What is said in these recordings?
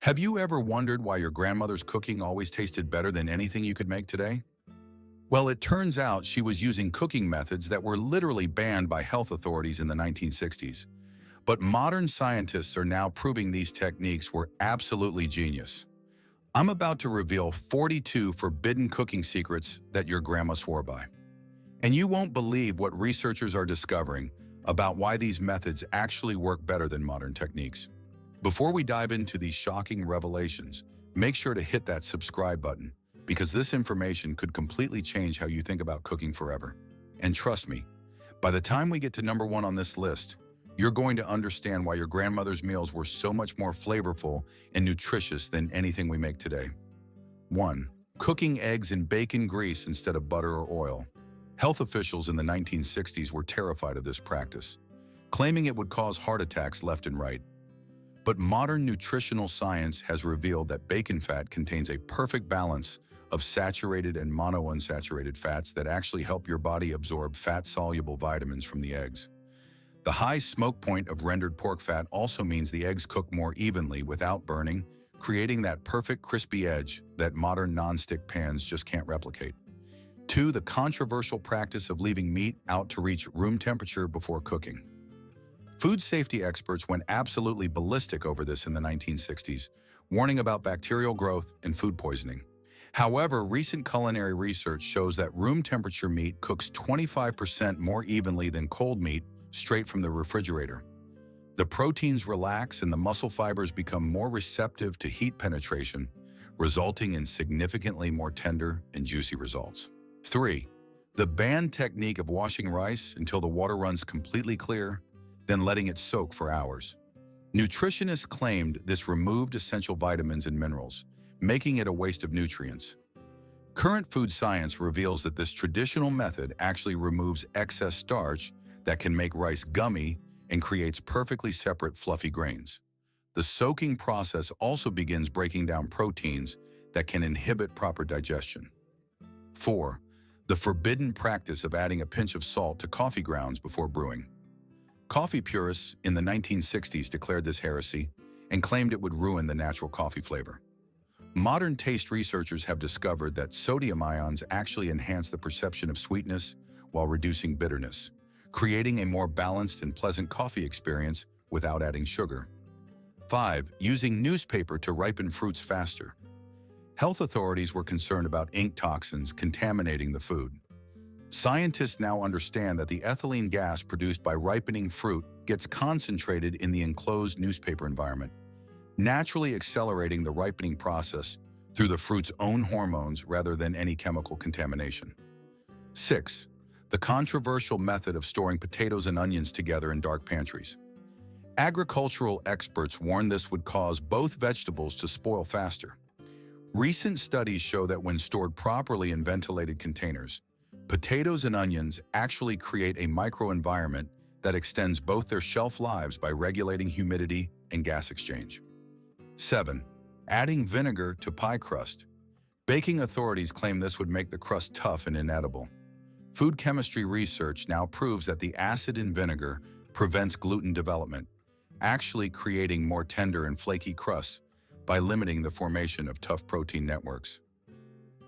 Have you ever wondered why your grandmother's cooking always tasted better than anything you could make today? Well, it turns out she was using cooking methods that were literally banned by health authorities in the 1960s. But modern scientists are now proving these techniques were absolutely genius. I'm about to reveal 42 forbidden cooking secrets that your grandma swore by. And you won't believe what researchers are discovering about why these methods actually work better than modern techniques. Before we dive into these shocking revelations, make sure to hit that subscribe button because this information could completely change how you think about cooking forever. And trust me, by the time we get to number one on this list, you're going to understand why your grandmother's meals were so much more flavorful and nutritious than anything we make today. 1. Cooking eggs in bacon grease instead of butter or oil. Health officials in the 1960s were terrified of this practice, claiming it would cause heart attacks left and right. But modern nutritional science has revealed that bacon fat contains a perfect balance of saturated and monounsaturated fats that actually help your body absorb fat-soluble vitamins from the eggs. The high smoke point of rendered pork fat also means the eggs cook more evenly without burning, creating that perfect crispy edge that modern non-stick pans just can't replicate. 2. The controversial practice of leaving meat out to reach room temperature before cooking. Food safety experts went absolutely ballistic over this in the 1960s, warning about bacterial growth and food poisoning. However, recent culinary research shows that room temperature meat cooks 25% more evenly than cold meat straight from the refrigerator. The proteins relax and the muscle fibers become more receptive to heat penetration, resulting in significantly more tender and juicy results. 3. The banned technique of washing rice until the water runs completely clear, then letting it soak for hours. Nutritionists claimed this removed essential vitamins and minerals, making it a waste of nutrients. Current food science reveals that this traditional method actually removes excess starch that can make rice gummy and creates perfectly separate fluffy grains. The soaking process also begins breaking down proteins that can inhibit proper digestion. 4. The forbidden practice of adding a pinch of salt to coffee grounds before brewing. Coffee purists in the 1960s declared this heresy and claimed it would ruin the natural coffee flavor. Modern taste researchers have discovered that sodium ions actually enhance the perception of sweetness while reducing bitterness, creating a more balanced and pleasant coffee experience without adding sugar. 5. Using newspaper to ripen fruits faster. Health authorities were concerned about ink toxins contaminating the food. Scientists now understand that the ethylene gas produced by ripening fruit gets concentrated in the enclosed newspaper environment, naturally accelerating the ripening process through the fruit's own hormones rather than any chemical contamination. 6. The controversial method of storing potatoes and onions together in dark pantries. Agricultural experts warned this would cause both vegetables to spoil faster. Recent studies show that when stored properly in ventilated containers, potatoes and onions actually create a microenvironment that extends both their shelf lives by regulating humidity and gas exchange. 7. Adding vinegar to pie crust. Baking authorities claim this would make the crust tough and inedible. Food chemistry research now proves that the acid in vinegar prevents gluten development, actually creating more tender and flaky crusts by limiting the formation of tough protein networks.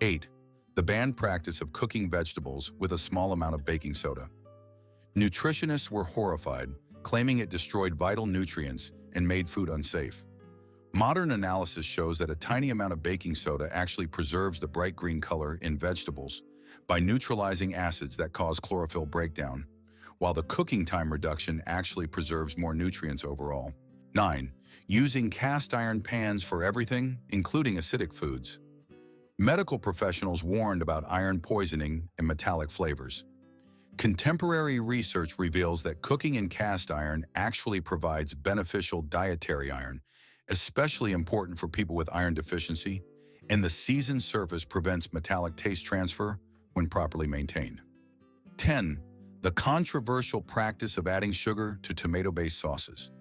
8. The banned practice of cooking vegetables with a small amount of baking soda. Nutritionists were horrified, claiming it destroyed vital nutrients and made food unsafe. Modern analysis shows that a tiny amount of baking soda actually preserves the bright green color in vegetables by neutralizing acids that cause chlorophyll breakdown, while the cooking time reduction actually preserves more nutrients overall. 9. Using cast iron pans for everything, including acidic foods. Medical professionals warned about iron poisoning and metallic flavors. Contemporary research reveals that cooking in cast iron actually provides beneficial dietary iron, especially important for people with iron deficiency, and the seasoned surface prevents metallic taste transfer when properly maintained. 10. The controversial practice of adding sugar to tomato-based sauces.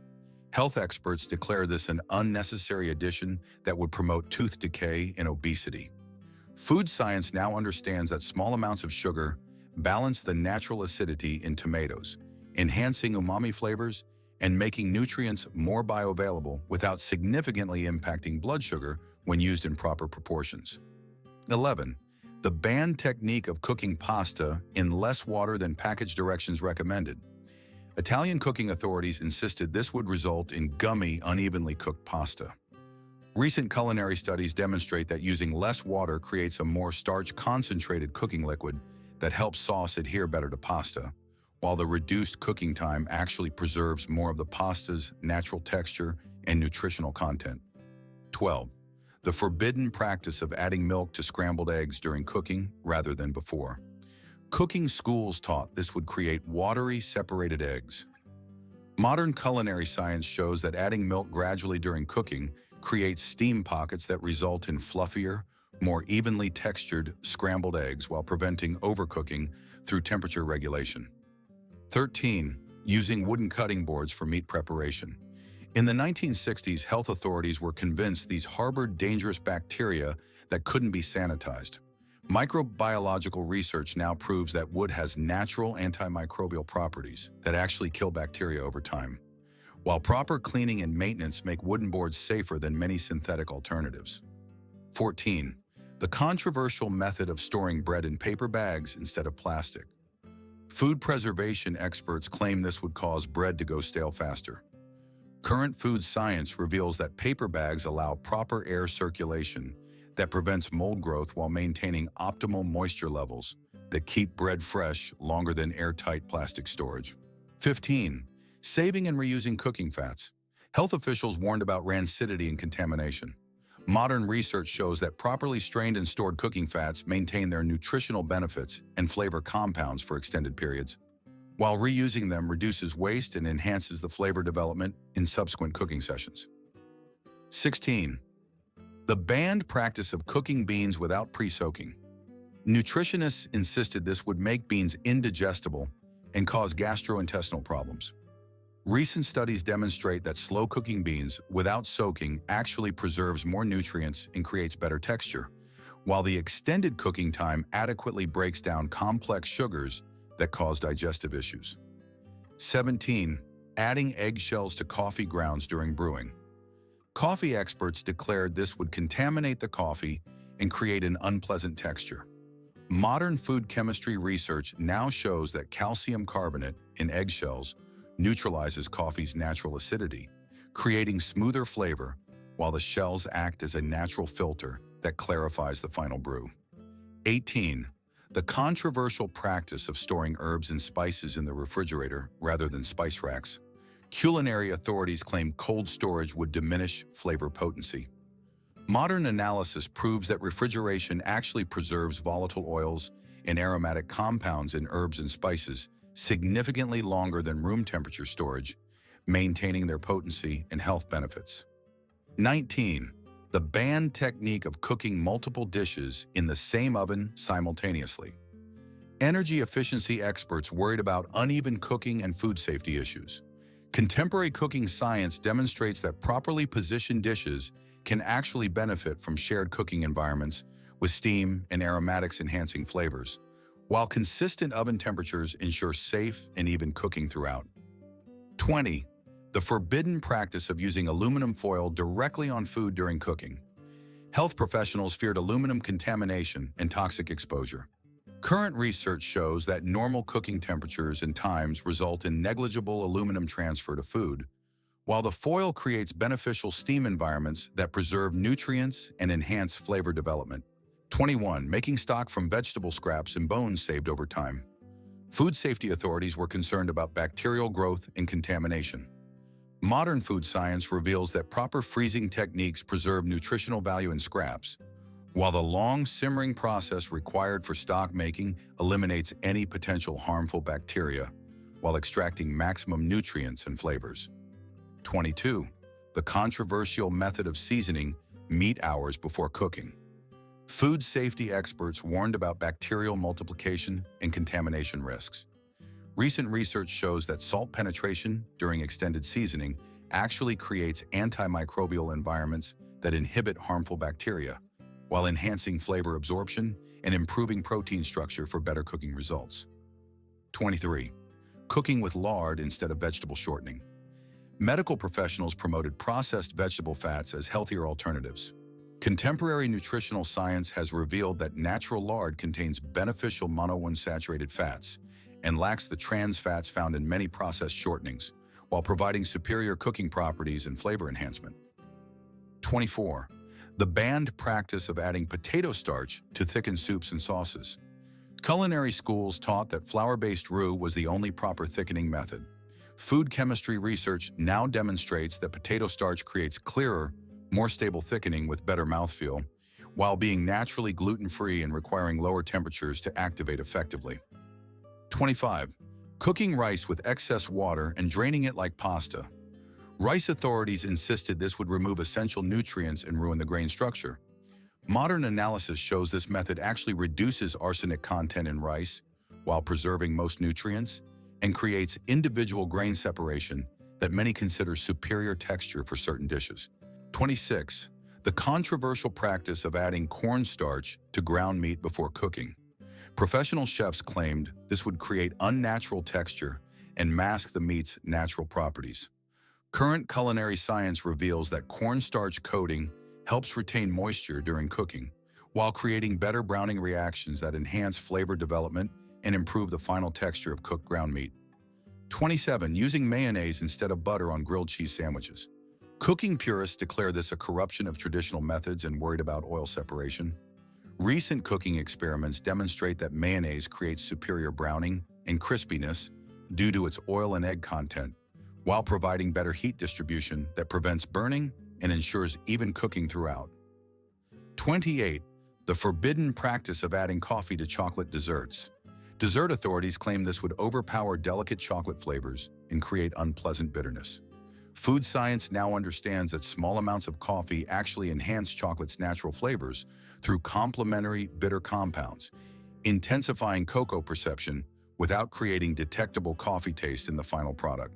Health experts declare this an unnecessary addition that would promote tooth decay and obesity. Food science now understands that small amounts of sugar balance the natural acidity in tomatoes, enhancing umami flavors and making nutrients more bioavailable without significantly impacting blood sugar when used in proper proportions. 11. The banned technique of cooking pasta in less water than package directions recommended. Italian cooking authorities insisted this would result in gummy, unevenly cooked pasta. Recent culinary studies demonstrate that using less water creates a more starch-concentrated cooking liquid that helps sauce adhere better to pasta, while the reduced cooking time actually preserves more of the pasta's natural texture and nutritional content. 12. The forbidden practice of adding milk to scrambled eggs during cooking rather than before. Cooking schools taught this would create watery, separated eggs. Modern culinary science shows that adding milk gradually during cooking creates steam pockets that result in fluffier, more evenly textured scrambled eggs while preventing overcooking through temperature regulation. 13. Using wooden cutting boards for meat preparation. In the 1960s, health authorities were convinced these harbored dangerous bacteria that couldn't be sanitized. Microbiological research now proves that wood has natural antimicrobial properties that actually kill bacteria over time, while proper cleaning and maintenance make wooden boards safer than many synthetic alternatives. 14. The controversial method of storing bread in paper bags instead of plastic. Food preservation experts claim this would cause bread to go stale faster. Current food science reveals that paper bags allow proper air circulation that prevents mold growth while maintaining optimal moisture levels that keep bread fresh longer than airtight plastic storage. 15. Saving and reusing cooking fats. Health officials warned about rancidity and contamination. Modern research shows that properly strained and stored cooking fats maintain their nutritional benefits and flavor compounds for extended periods, while reusing them reduces waste and enhances the flavor development in subsequent cooking sessions. 16. The banned practice of cooking beans without pre-soaking. Nutritionists insisted this would make beans indigestible and cause gastrointestinal problems. Recent studies demonstrate that slow cooking beans without soaking actually preserves more nutrients and creates better texture, while the extended cooking time adequately breaks down complex sugars that cause digestive issues. 17. Adding eggshells to coffee grounds during brewing. Coffee experts declared this would contaminate the coffee and create an unpleasant texture. Modern food chemistry research now shows that calcium carbonate in eggshells neutralizes coffee's natural acidity, creating smoother flavor, while the shells act as a natural filter that clarifies the final brew. 18. The controversial practice of storing herbs and spices in the refrigerator rather than spice racks. Culinary authorities claim cold storage would diminish flavor potency. Modern analysis proves that refrigeration actually preserves volatile oils and aromatic compounds in herbs and spices significantly longer than room temperature storage, maintaining their potency and health benefits. 19. The banned technique of cooking multiple dishes in the same oven simultaneously. Energy efficiency experts worried about uneven cooking and food safety issues. Contemporary cooking science demonstrates that properly positioned dishes can actually benefit from shared cooking environments with steam and aromatics enhancing flavors, while consistent oven temperatures ensure safe and even cooking throughout. 20. The forbidden practice of using aluminum foil directly on food during cooking. Health professionals feared aluminum contamination and toxic exposure. Current research shows that normal cooking temperatures and times result in negligible aluminum transfer to food, while the foil creates beneficial steam environments that preserve nutrients and enhance flavor development. 21. Making stock from vegetable scraps and bones saved over time. Food safety authorities were concerned about bacterial growth and contamination. Modern food science reveals that proper freezing techniques preserve nutritional value in scraps, while the long simmering process required for stock making eliminates any potential harmful bacteria while extracting maximum nutrients and flavors. 22. The controversial method of seasoning meat hours before cooking. Food safety experts warned about bacterial multiplication and contamination risks. Recent research shows that salt penetration during extended seasoning actually creates antimicrobial environments that inhibit harmful bacteria, while enhancing flavor absorption and improving protein structure for better cooking results. 23. Cooking with lard instead of vegetable shortening. Medical professionals promoted processed vegetable fats as healthier alternatives. Contemporary nutritional science has revealed that natural lard contains beneficial monounsaturated fats and lacks the trans fats found in many processed shortenings, while providing superior cooking properties and flavor enhancement. 24. The banned practice of adding potato starch to thicken soups and sauces. Culinary schools taught that flour-based roux was the only proper thickening method. Food chemistry research now demonstrates that potato starch creates clearer, more stable thickening with better mouthfeel, while being naturally gluten-free and requiring lower temperatures to activate effectively. 25. Cooking rice with excess water and draining it like pasta. Rice authorities insisted this would remove essential nutrients and ruin the grain structure. Modern analysis shows this method actually reduces arsenic content in rice while preserving most nutrients and creates individual grain separation that many consider superior texture for certain dishes. 26. The controversial practice of adding cornstarch to ground meat before cooking. Professional chefs claimed this would create unnatural texture and mask the meat's natural properties. Current culinary science reveals that cornstarch coating helps retain moisture during cooking, while creating better browning reactions that enhance flavor development and improve the final texture of cooked ground meat. 27. Using mayonnaise instead of butter on grilled cheese sandwiches. Cooking purists declare this a corruption of traditional methods and worried about oil separation. Recent cooking experiments demonstrate that mayonnaise creates superior browning and crispiness due to its oil and egg content, while providing better heat distribution that prevents burning and ensures even cooking throughout. 28. The forbidden practice of adding coffee to chocolate desserts. Dessert authorities claim this would overpower delicate chocolate flavors and create unpleasant bitterness. Food science now understands that small amounts of coffee actually enhance chocolate's natural flavors through complementary bitter compounds, intensifying cocoa perception without creating detectable coffee taste in the final product.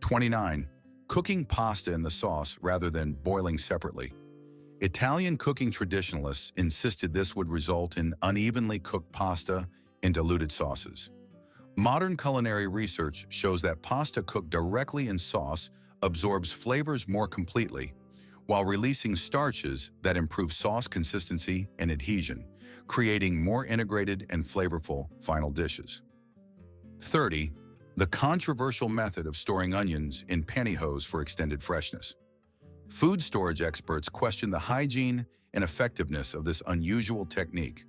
29. Cooking pasta in the sauce rather than boiling separately. Italian cooking traditionalists insisted this would result in unevenly cooked pasta and diluted sauces. Modern culinary research shows that pasta cooked directly in sauce absorbs flavors more completely, while releasing starches that improve sauce consistency and adhesion, creating more integrated and flavorful final dishes. 30. The controversial method of storing onions in pantyhose for extended freshness. Food storage experts question the hygiene and effectiveness of this unusual technique.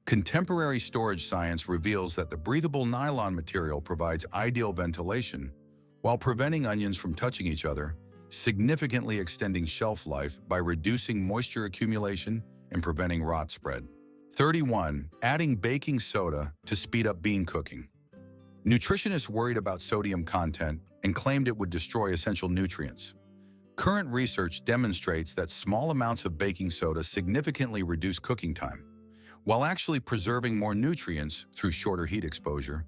Contemporary storage science reveals that the breathable nylon material provides ideal ventilation while preventing onions from touching each other, significantly extending shelf life by reducing moisture accumulation and preventing rot spread. 31. Adding baking soda to speed up bean cooking. Nutritionists worried about sodium content and claimed it would destroy essential nutrients. Current research demonstrates that small amounts of baking soda significantly reduce cooking time, while actually preserving more nutrients through shorter heat exposure,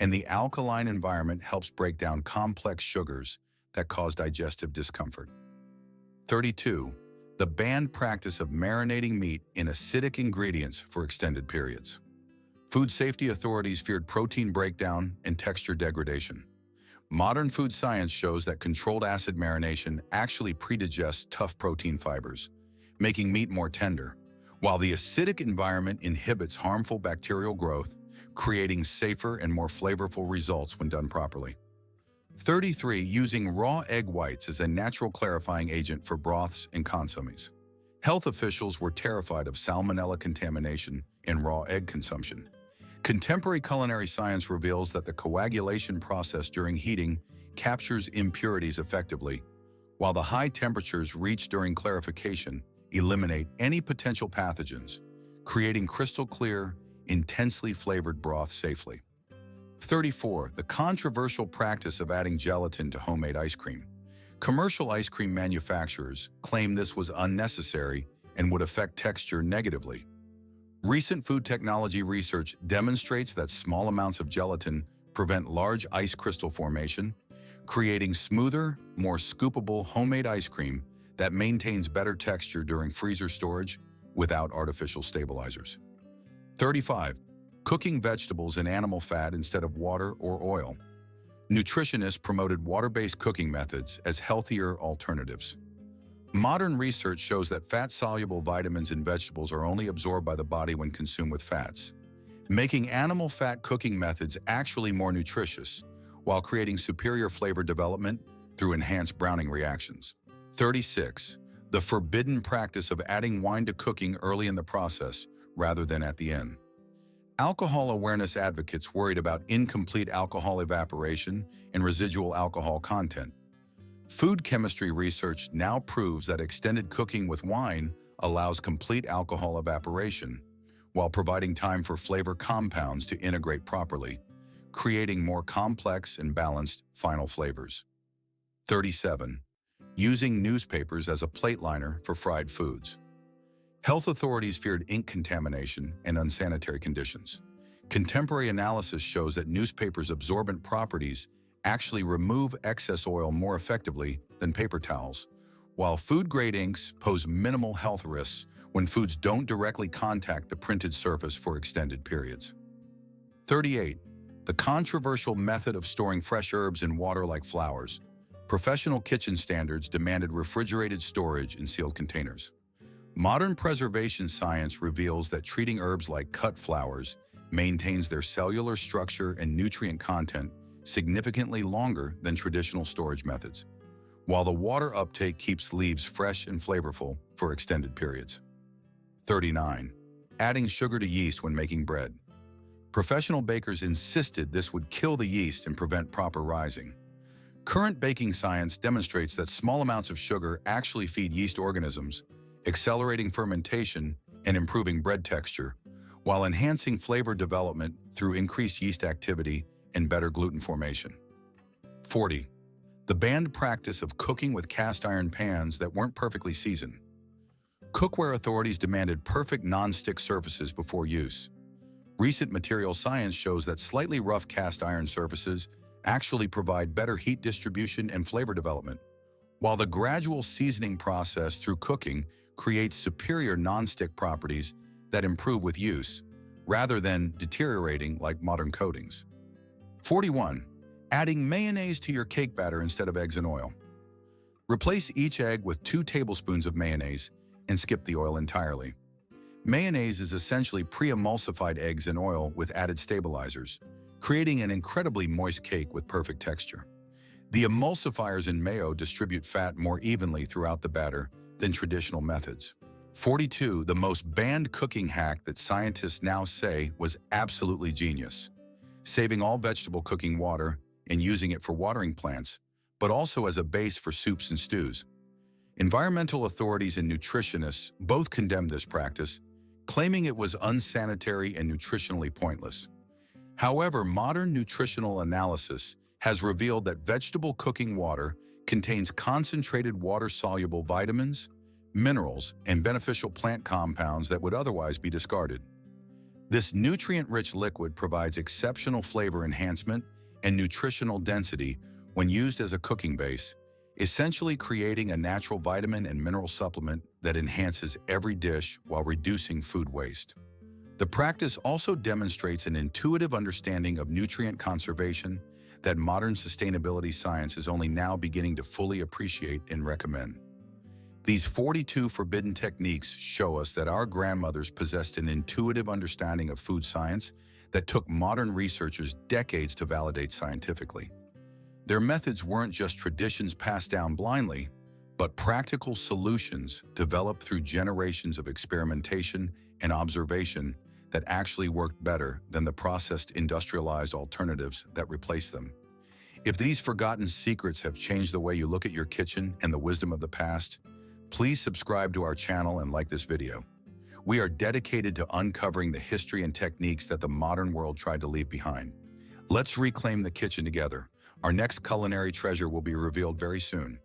and the alkaline environment helps break down complex sugars that cause digestive discomfort. 32. The banned practice of marinating meat in acidic ingredients for extended periods. Food safety authorities feared protein breakdown and texture degradation. Modern food science shows that controlled acid marination actually predigests tough protein fibers, making meat more tender, while the acidic environment inhibits harmful bacterial growth, creating safer and more flavorful results when done properly. 33. Using raw egg whites as a natural clarifying agent for broths and consommes. Health officials were terrified of salmonella contamination in raw egg consumption. Contemporary culinary science reveals that the coagulation process during heating captures impurities effectively, while the high temperatures reached during clarification eliminate any potential pathogens, creating crystal clear, intensely flavored broth safely. 34. The controversial practice of adding gelatin to homemade ice cream. Commercial ice cream manufacturers claim this was unnecessary and would affect texture negatively. Recent food technology research demonstrates that small amounts of gelatin prevent large ice crystal formation, creating smoother, more scoopable homemade ice cream that maintains better texture during freezer storage without artificial stabilizers. 35. Cooking vegetables in animal fat instead of water or oil. Nutritionists promoted water-based cooking methods as healthier alternatives. Modern research shows that fat-soluble vitamins in vegetables are only absorbed by the body when consumed with fats, making animal fat cooking methods actually more nutritious, while creating superior flavor development through enhanced browning reactions. 36. The forbidden practice of adding wine to cooking early in the process rather than at the end. Alcohol awareness advocates worried about incomplete alcohol evaporation and residual alcohol content. Food chemistry research now proves that extended cooking with wine allows complete alcohol evaporation, while providing time for flavor compounds to integrate properly, creating more complex and balanced final flavors. 37. Using newspapers as a plate liner for fried foods. Health authorities feared ink contamination and unsanitary conditions. Contemporary analysis shows that newspapers' absorbent properties actually remove excess oil more effectively than paper towels, while food-grade inks pose minimal health risks when foods don't directly contact the printed surface for extended periods. 38. The controversial method of storing fresh herbs in water like flowers. Professional kitchen standards demanded refrigerated storage in sealed containers. Modern preservation science reveals that treating herbs like cut flowers maintains their cellular structure and nutrient content significantly longer than traditional storage methods, while the water uptake keeps leaves fresh and flavorful for extended periods. 39. Adding sugar to yeast when making bread. Professional bakers insisted this would kill the yeast and prevent proper rising. Current baking science demonstrates that small amounts of sugar actually feed yeast organisms, accelerating fermentation and improving bread texture, while enhancing flavor development through increased yeast activity and better gluten formation. 40. The banned practice of cooking with cast iron pans that weren't perfectly seasoned. Cookware authorities demanded perfect non-stick surfaces before use. Recent material science shows that slightly rough cast iron surfaces actually provide better heat distribution and flavor development, while the gradual seasoning process through cooking creates superior non-stick properties that improve with use, rather than deteriorating like modern coatings. 41. Adding mayonnaise to your cake batter instead of eggs and oil. Replace each egg with 2 tablespoons of mayonnaise and skip the oil entirely. Mayonnaise is essentially pre-emulsified eggs and oil with added stabilizers, creating an incredibly moist cake with perfect texture. The emulsifiers in mayo distribute fat more evenly throughout the batter than traditional methods. 42. The most banned cooking hack that scientists now say was absolutely genius. Saving all vegetable cooking water and using it for watering plants, but also as a base for soups and stews. Environmental authorities and nutritionists both condemned this practice, claiming it was unsanitary and nutritionally pointless. However, modern nutritional analysis has revealed that vegetable cooking water contains concentrated water-soluble vitamins, minerals, and beneficial plant compounds that would otherwise be discarded. This nutrient-rich liquid provides exceptional flavor enhancement and nutritional density when used as a cooking base, essentially creating a natural vitamin and mineral supplement that enhances every dish while reducing food waste. The practice also demonstrates an intuitive understanding of nutrient conservation that modern sustainability science is only now beginning to fully appreciate and recommend. These 42 forbidden techniques show us that our grandmothers possessed an intuitive understanding of food science that took modern researchers decades to validate scientifically. Their methods weren't just traditions passed down blindly, but practical solutions developed through generations of experimentation and observation that actually worked better than the processed industrialized alternatives that replaced them. If these forgotten secrets have changed the way you look at your kitchen and the wisdom of the past, please subscribe to our channel and like this video. We are dedicated to uncovering the history and techniques that the modern world tried to leave behind. Let's reclaim the kitchen together. Our next culinary treasure will be revealed very soon.